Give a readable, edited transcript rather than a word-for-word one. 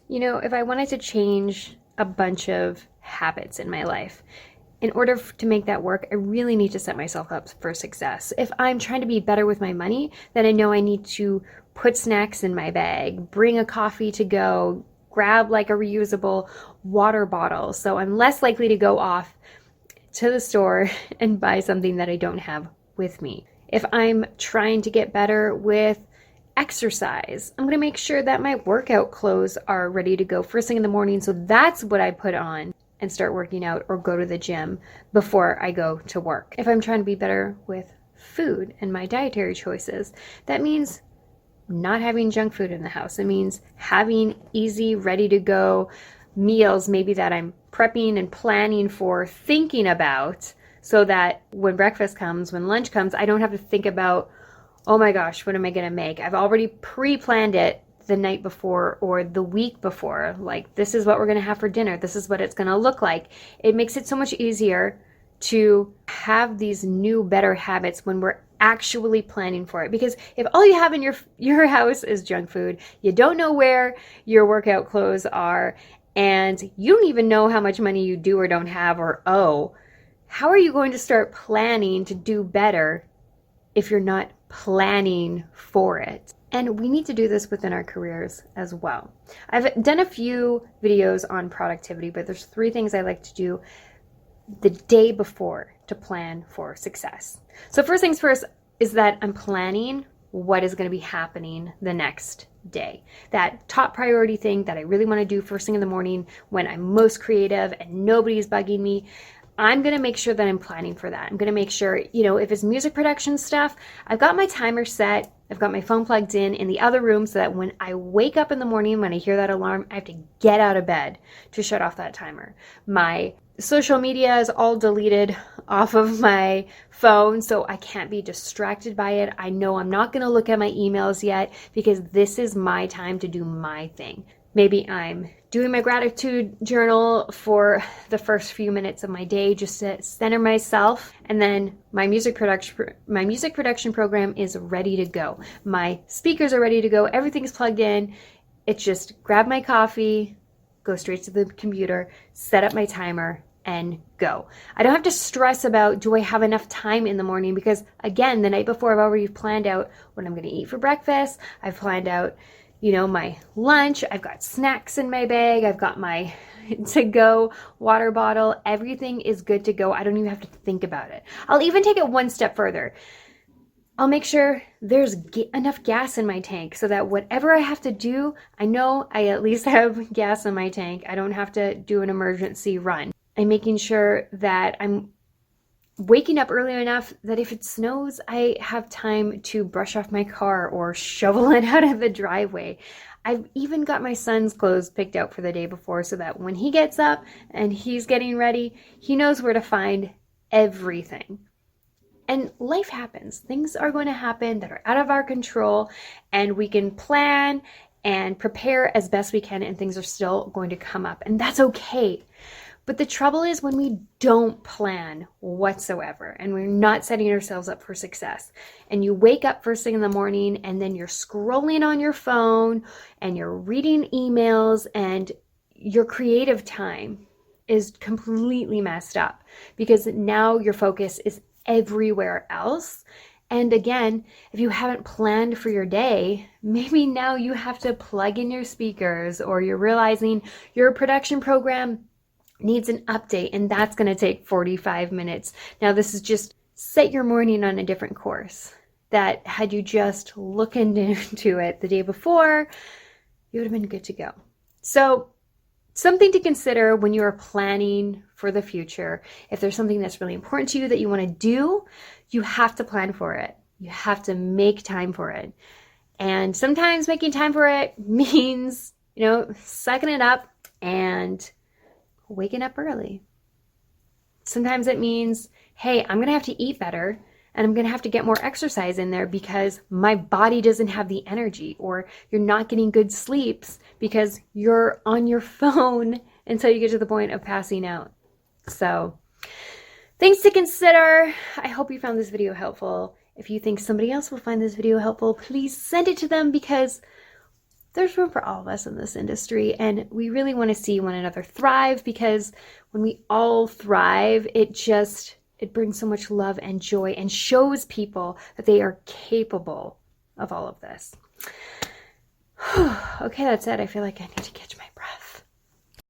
You know, if I wanted to change a bunch of habits in my life, in order to make that work, I really need to set myself up for success. If I'm trying to be better with my money, then I know I need to put snacks in my bag, bring a coffee to go, grab like a reusable water bottle. So I'm less likely to go off to the store and buy something that I don't have with me. If I'm trying to get better with exercise, I'm going to make sure that my workout clothes are ready to go first thing in the morning. So that's what I put on and start working out or go to the gym before I go to work. If I'm trying to be better with food and my dietary choices, that means not having junk food in the house. It means having easy, ready to go meals, maybe that I'm prepping and planning for, thinking about, so that when breakfast comes, when lunch comes, I don't have to think about, oh my gosh, what am I going to make? I've already pre-planned it the night before or the week before. Like, this is what we're going to have for dinner. This is what it's going to look like. It makes it so much easier to have these new, better habits when we're actually planning for it. Because if all you have in your house is junk food, you don't know where your workout clothes are, and you don't even know how much money you do or don't have or owe, how are you going to start planning to do better if you're not planning for it? And we need to do this within our careers as well. I've done a few videos on productivity, but there's 3 things I like to do the day before to plan for success. So first things first is that I'm planning what is going to be happening the next day. That top priority thing that I really want to do first thing in the morning when I'm most creative and nobody's bugging me. I'm going to make sure that I'm planning for that. I'm going to make sure, if it's music production stuff, I've got my timer set. I've got my phone plugged in the other room so that when I wake up in the morning, when I hear that alarm, I have to get out of bed to shut off that timer. My social media is all deleted off of my phone, so I can't be distracted by it. I know I'm not going to look at my emails yet because this is my time to do my thing. Maybe I'm doing my gratitude journal for the first few minutes of my day just to center myself, and then my music production program is ready to go. My speakers are ready to go. Everything's plugged in. It's just grab my coffee, go straight to the computer, set up my timer, and go. I don't have to stress about, do I have enough time in the morning? Because again, the night before I've already planned out what I'm going to eat for breakfast. I've planned out my lunch. I've got snacks in my bag. I've got my to-go water bottle. Everything is good to go. I don't even have to think about it. I'll even take it one step further. I'll make sure there's enough gas in my tank so that whatever I have to do, I know I at least have gas in my tank. I don't have to do an emergency run. I'm making sure that I'm waking up early enough that if it snows, I have time to brush off my car or shovel it out of the driveway. I've even got my son's clothes picked out for the day before so that when he gets up and he's getting ready, he knows where to find everything. And life happens. Things are going to happen that are out of our control, and we can plan and prepare as best we can, and things are still going to come up, and that's okay. But the trouble is when we don't plan whatsoever and we're not setting ourselves up for success, and you wake up first thing in the morning and then you're scrolling on your phone and you're reading emails, and your creative time is completely messed up because now your focus is everywhere else. And again, if you haven't planned for your day, maybe now you have to plug in your speakers, or you're realizing your production program needs an update, and that's going to take 45 minutes. Now, this is just set your morning on a different course that had you just looked into it the day before, you would have been good to go. So something to consider when you are planning for the future. If there's something that's really important to you that you want to do, you have to plan for it. You have to make time for it. And sometimes making time for it means, sucking it up and waking up early. Sometimes it means, hey, I'm going to have to eat better, and I'm going to have to get more exercise in there because my body doesn't have the energy, or you're not getting good sleeps because you're on your phone until you get to the point of passing out. So things to consider. I hope you found this video helpful. If you think somebody else will find this video helpful, please send it to them, because there's room for all of us in this industry, and we really want to see one another thrive, because when we all thrive, it brings so much love and joy and shows people that they are capable of all of this. Okay, that's it. I feel like I need to